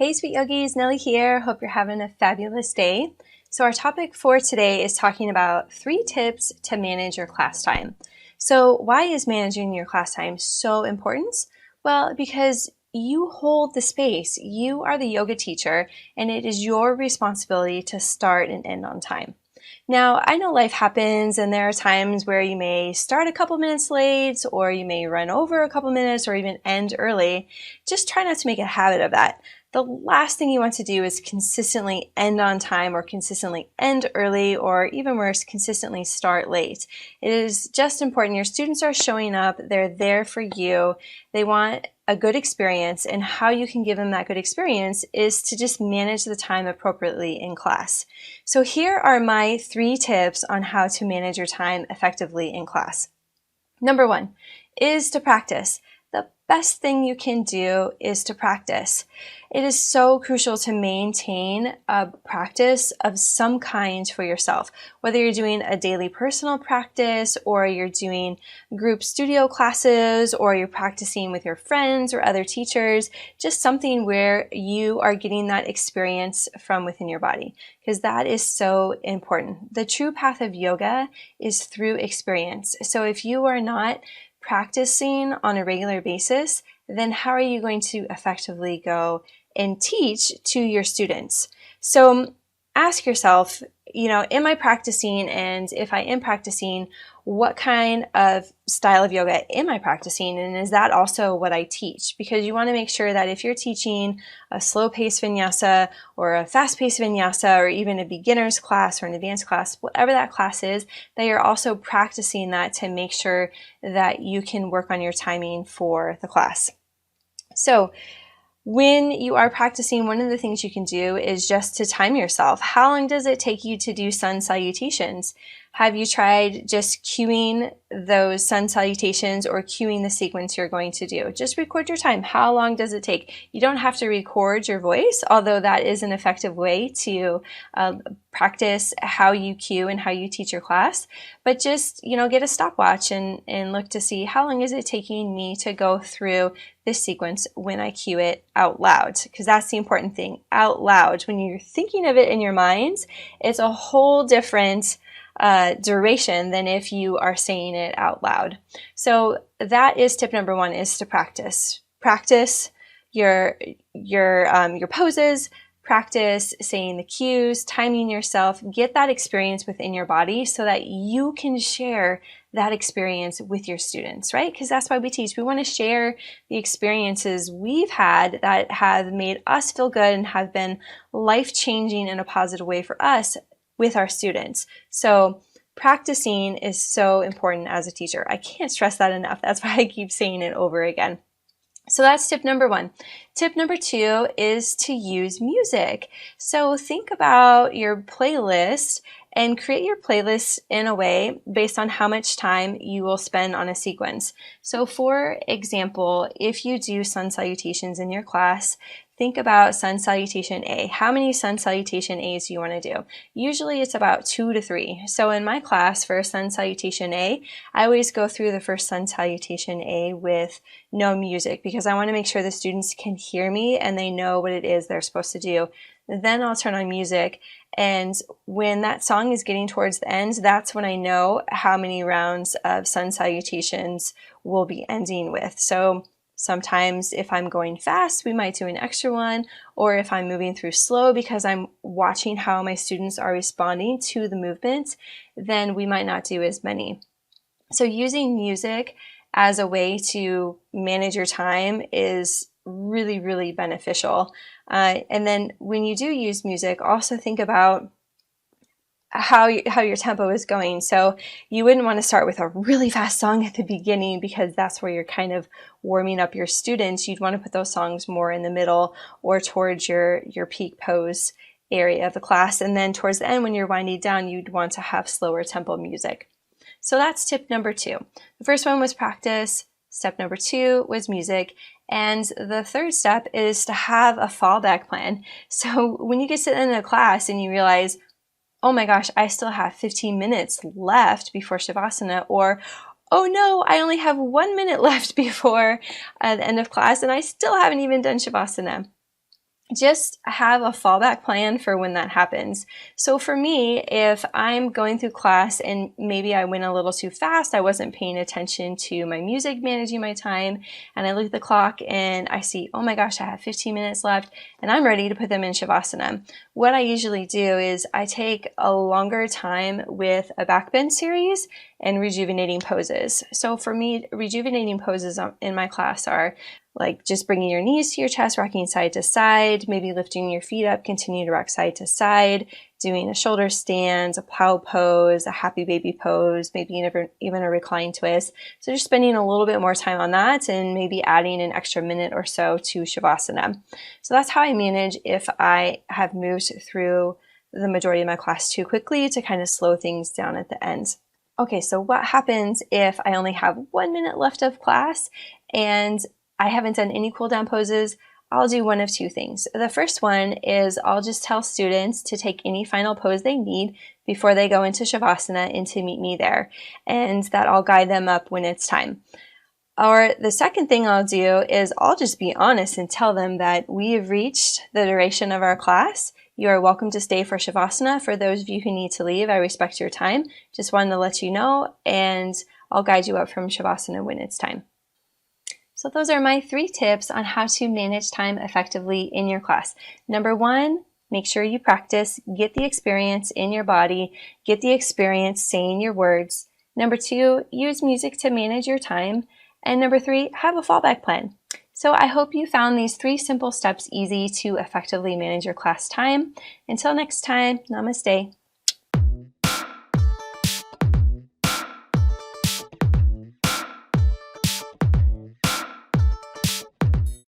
Hey sweet yogis, Nelly here. Hope you're having a fabulous day. So our topic for today is talking about 3 tips to manage your class time. So why is managing your class time so important? Well, because you hold the space. You are the yoga teacher, and it is your responsibility to start and end on time. Now, I know life happens and there are times where you may start a couple minutes late, or you may run over a couple minutes, or even end early. Just try not to make a habit of that. The last thing you want to do is consistently end on time, or consistently end early, or even worse, consistently start late. It is just important. Your students are showing up. They're there for you. They want a good experience, and how you can give them that good experience is to just manage the time appropriately in class. So here are my 3 tips on how to manage your time effectively in class. Number 1 is to practice. The best thing you can do is to practice. It is so crucial to maintain a practice of some kind for yourself, whether you're doing a daily personal practice, or you're doing group studio classes, or you're practicing with your friends or other teachers, just something where you are getting that experience from within your body, because that is so important. The true path of yoga is through experience. So if you are not practicing on a regular basis, then how are you going to effectively go and teach to your students? So ask yourself, am I practicing? And if I am practicing, what kind of style of yoga am I practicing? And is that also what I teach? Because you want to make sure that if you're teaching a slow-paced vinyasa, or a fast-paced vinyasa, or even a beginner's class or an advanced class, whatever that class is, that you're also practicing that to make sure that you can work on your timing for the class. So when you are practicing, one of the things you can do is just to time yourself. How long does it take you to do sun salutations? Have you tried just cueing those sun salutations, or cueing the sequence you're going to do? Just record your time. How long does it take? You don't have to record your voice, although that is an effective way to practice how you cue and how you teach your class. But just, get a stopwatch and look to see how long is it taking me to go through this sequence when I cue it out loud, because that's the important thing. Out loud. When you're thinking of it in your mind, it's a whole different duration than if you are saying it out loud. So that is tip number 1, is to practice. Practice your poses, practice saying the cues, timing yourself, get that experience within your body so that you can share that experience with your students, right? Because that's why we teach. We want to share the experiences we've had that have made us feel good and have been life-changing in a positive way for us with our students. So practicing is so important as a teacher. I can't stress that enough. That's why I keep saying it over again. So that's tip number 1. Tip number 2 is to use music. So think about your playlist and create your playlist in a way based on how much time you will spend on a sequence. So for example, if you do sun salutations in your class, think about sun salutation A. How many sun salutation A's do you want to do? Usually it's about 2 to 3. So in my class for sun salutation A, I always go through the first sun salutation A with no music, because I want to make sure the students can hear me and they know what it is they're supposed to do. Then I'll turn on music, and when that song is getting towards the end, that's when I know how many rounds of sun salutations we'll be ending with. So sometimes if I'm going fast, we might do an extra one, or if I'm moving through slow because I'm watching how my students are responding to the movement, then we might not do as many. So using music as a way to manage your time is really, really beneficial. And then when you do use music, also think about how your tempo is going. So you wouldn't want to start with a really fast song at the beginning, because that's where you're kind of warming up your students. You'd want to put those songs more in the middle or towards your peak pose area of the class. And then towards the end, when you're winding down, you'd want to have slower tempo music. So that's tip number 2. The first one was practice. Step number 2 was music. And the third step is to have a fallback plan. So when you get to the end of the class and you realize, oh my gosh, I still have 15 minutes left before Shavasana, or oh no, I only have 1 minute left before the end of class and I still haven't even done Shavasana. just have a fallback plan for when that happens. So for me, if I'm going through class and maybe I went a little too fast, I wasn't paying attention to my music, managing my time, and I look at the clock and I see, oh my gosh, I have 15 minutes left and I'm ready to put them in Shavasana. What I usually do is I take a longer time with a back bend series and rejuvenating poses. So for me, rejuvenating poses in my class are like just bringing your knees to your chest, rocking side to side, maybe lifting your feet up, continue to rock side to side, doing a shoulder stand, a plow pose, a happy baby pose, maybe even a recline twist. So just spending a little bit more time on that and maybe adding an extra minute or so to Shavasana. So that's how I manage if I have moved through the majority of my class too quickly to kind of slow things down at the end. Okay, so what happens if I only have 1 minute left of class and I haven't done any cool down poses? I'll do one of two things. The first one is I'll just tell students to take any final pose they need before they go into Shavasana and to meet me there, and that I'll guide them up when it's time. Or the second thing I'll do is I'll just be honest and tell them that we have reached the duration of our class. You are welcome to stay for Shavasana. For those of you who need to leave, I respect your time. Just wanted to let you know, and I'll guide you up from Shavasana when it's time. So those are my 3 tips on how to manage time effectively in your class. Number 1, make sure you practice, get the experience in your body, get the experience saying your words. Number 2, use music to manage your time. And number 3, have a fallback plan. So I hope you found these 3 simple steps easy to effectively manage your class time. Until next time, namaste.